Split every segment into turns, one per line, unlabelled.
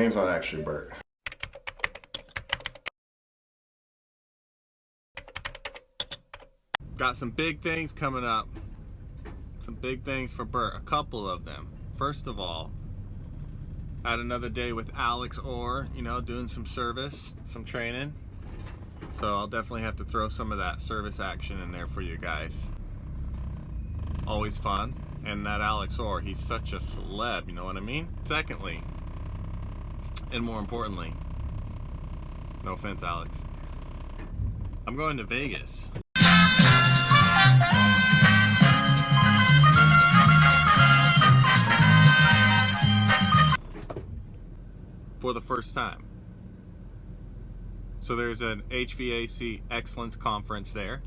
name's not actually Bert.
Got some big things coming up. Some big things for Bert, a couple of them. First of all, had another day with Alex Orr, you know, doing some service, some training. So I'll definitely have to throw some of that service action in there for you guys. Always fun. And that Alex Orr, he's such a celeb, you know what I mean? Secondly, and more importantly, no offense, Alex, I'm going to Vegas. For the first time. So there's an HVAC Excellence Conference there,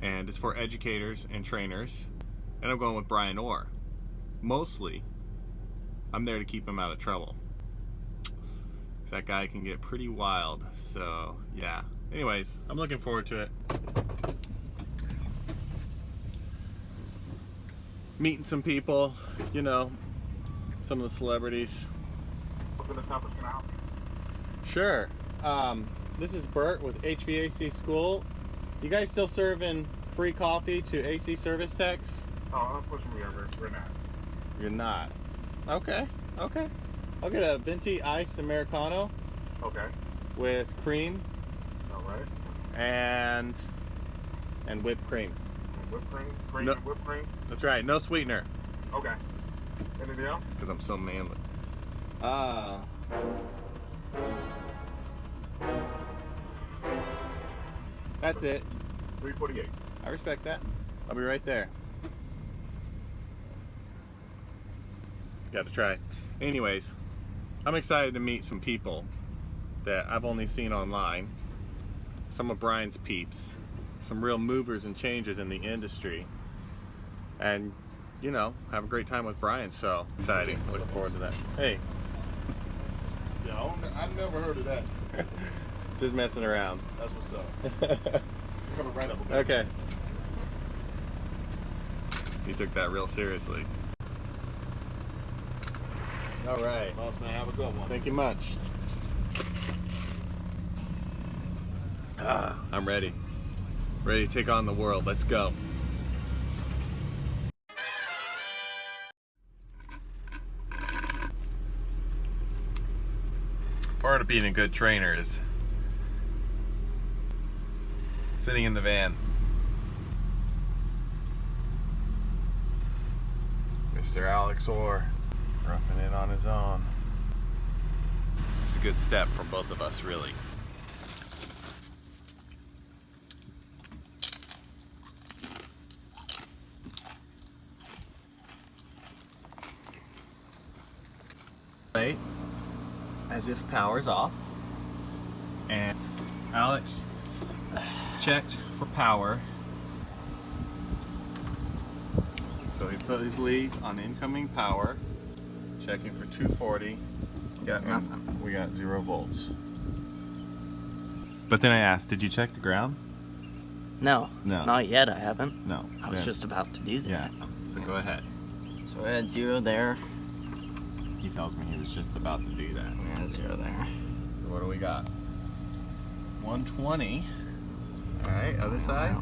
and it's for educators and trainers, and I'm going with Bryan Orr. Mostly, I'm there to keep him out of trouble. That guy can get pretty wild, so yeah. Anyways, I'm looking forward to it. Meeting some people, you know, some of the celebrities. Sure. This is Bert with HVAC School. You guys still serving free coffee to AC service techs?
Oh, unfortunately, we're not.
You're not? Okay, okay. I'll get a venti iced Americano.
Okay.
With cream.
All right.
And whipped cream.
Whipped cream? Cream and whipped cream?
That's right, no sweetener.
Okay. Anything else?
Because I'm so manly. That's it.
348.
I respect that. I'll be right there. Got to try. Anyways, I'm excited to meet some people that I've only seen online. Some of Bryan's peeps. Some real movers and changers in the industry. And, you know, have a great time with Bryan. So exciting. Looking forward to that. Hey.
Yeah, I never heard of that.
Just messing around.
That's what's up. Coming right up.
Okay. He took that real seriously. All right.
Boss man, have a good one.
Thank you much. I'm ready. Ready to take on the world. Let's go. Part of being a good trainer is sitting in the van. Mr. Alex Orr, roughing it on his own. This is a good step for both of us, really. Right, as if power's off, and Alex checked for power. So he put his leads on incoming power, checking for 240.
Got nothing.
We got 0 volts. But then I asked, did you check the ground?
No.
No.
Not yet, I haven't.
No.
I was just about to do that.
Yeah. So go ahead.
So I had 0 there.
He tells me he was just about to do that.
Yeah, 0 there.
So what do we got? 120. All right, other side.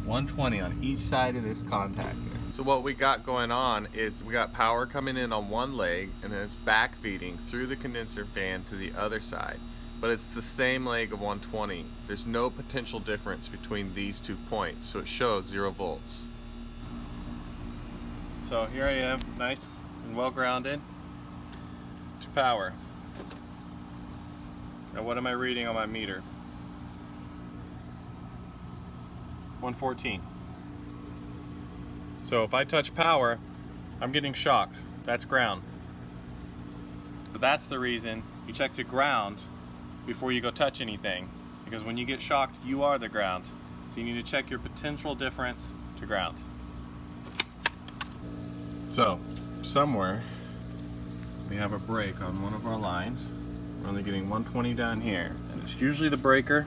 120 on each side of this contactor. So what we got going on is we got power coming in on one leg, and then it's back feeding through the condenser fan to the other side. But it's the same leg of 120. There's no potential difference between these 2 points, so it shows 0 volts. So here I am, nice and well grounded to power. Now what am I reading on my meter? 114. So if I touch power, I'm getting shocked. That's ground. But that's the reason you check to ground before you go touch anything. Because when you get shocked, you are the ground. So you need to check your potential difference to ground. So, somewhere we have a break on one of our lines. We're only getting 120 down here. And it's usually the breaker,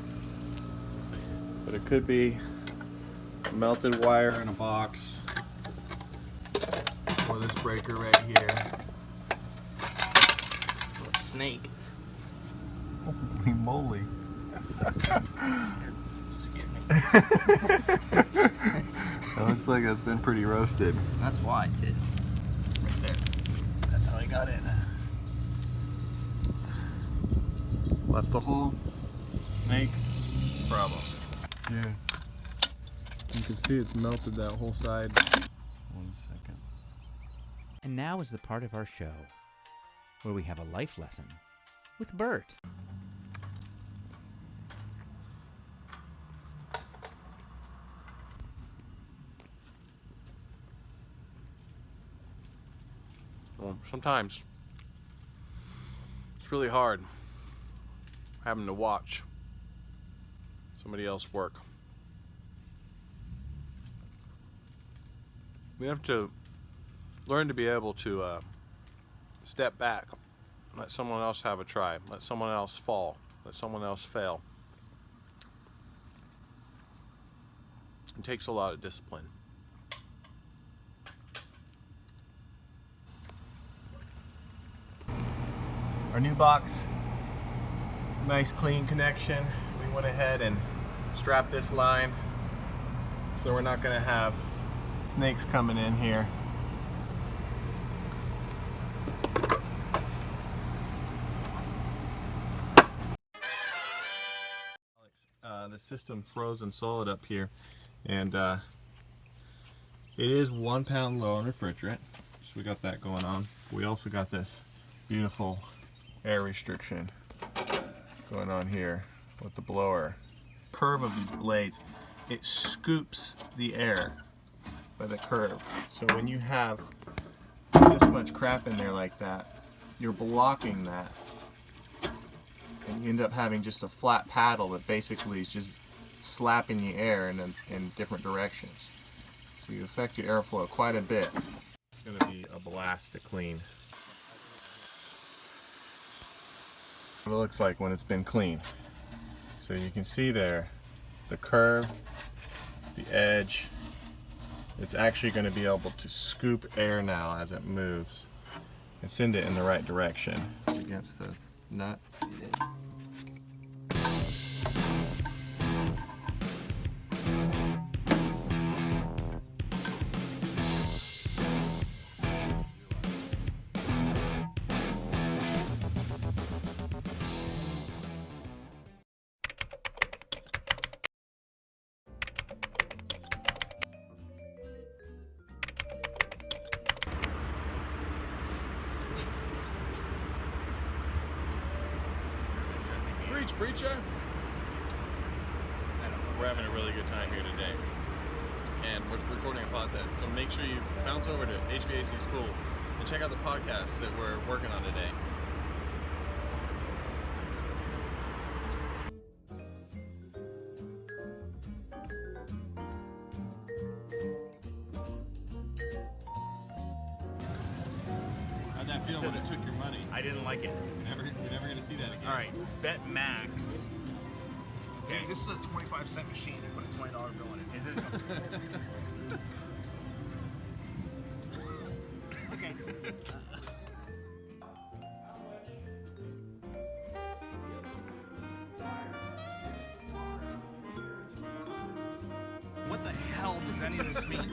but it could be a melted wire in a box, or this breaker right here.
snake.
Holy moly.
Scared me.
It looks like it's been pretty roasted.
That's why, too. Right there. That's how he got in.
Left a hole. Snake. Problem. Yeah. You can see it's melted that whole side. 1 second.
And now is the part of our show where we have a life lesson with Bert.
Well, sometimes it's really hard having to watch somebody else work. We have to learn to be able to step back, let someone else have a try, let someone else fall, let someone else fail. It takes a lot of discipline. Our new box, nice clean connection. We went ahead and strapped this line so we're not going to have snakes coming in here. The system frozen solid up here, and it is 1 pound low on refrigerant, so we got that going on. We also got this beautiful air restriction going on here with the blower. Curve of these blades, it scoops the air by the curve. So when you have this much crap in there like that, you're blocking that, and you end up having just a flat paddle that basically is just slapping the air in different directions. So you affect your airflow quite a bit. It's going to be a blast to clean. What it looks like when it's been cleaned. So you can see there the curve, the edge. It's actually going to be able to scoop air now as it moves and send it in the right direction. It's against the nut. Preacher. We're having a really good time here today, and we're recording a podcast. So make sure you bounce over to HVAC School and check out the podcasts that we're working on today. How'd that feel when it took your money?
I didn't like it.
You're never gonna see that again.
All right, bet max.
Hey, this is a 25-cent machine. You put a $20 bill in it.
Is it? Okay.
What the hell does any of this mean?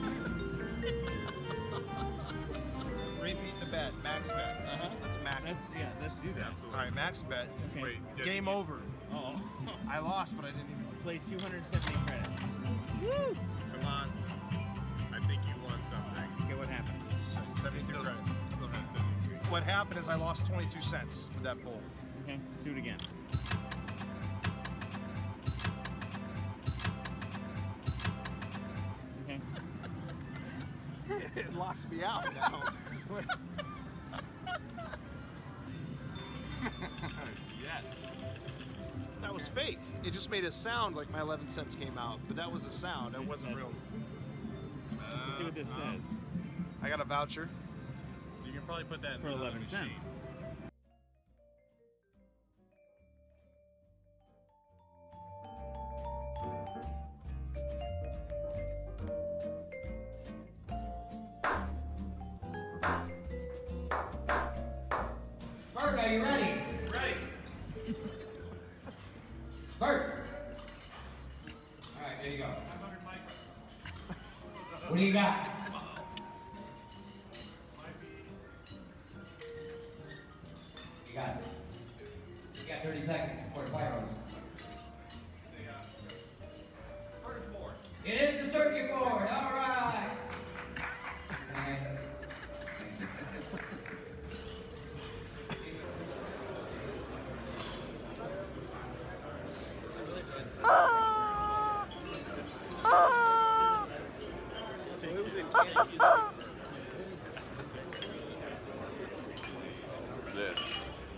Repeat the bet. Max bet. Let's max.
Let's do that.
All right, max bet.
Okay.
Wait,
Game over.
Oh,
I lost, but I didn't even.
play 270 credits.
Woo!
Come on. I think you won something.
Okay, what happened?
72 credits. What happened is I lost 22 cents with that bowl.
Okay, let's do it again. Okay.
It locks me out now.
Yes.
That was fake. It just made a sound like my 11 cents came out, but that was a sound. That wasn't real.
Let's see what this says.
I got a voucher.
You can probably put that in
For
another
11
machine.
cents.
Bert, are you ready? Bert! Alright, there you go. What do you got? You got it. You got 30 seconds before the fire hose. It is the circuit board, alright!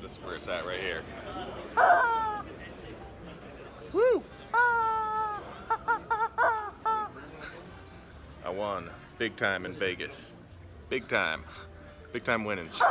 This is where it's at right here.
Woo!
I won big time in Vegas. Big time winnings.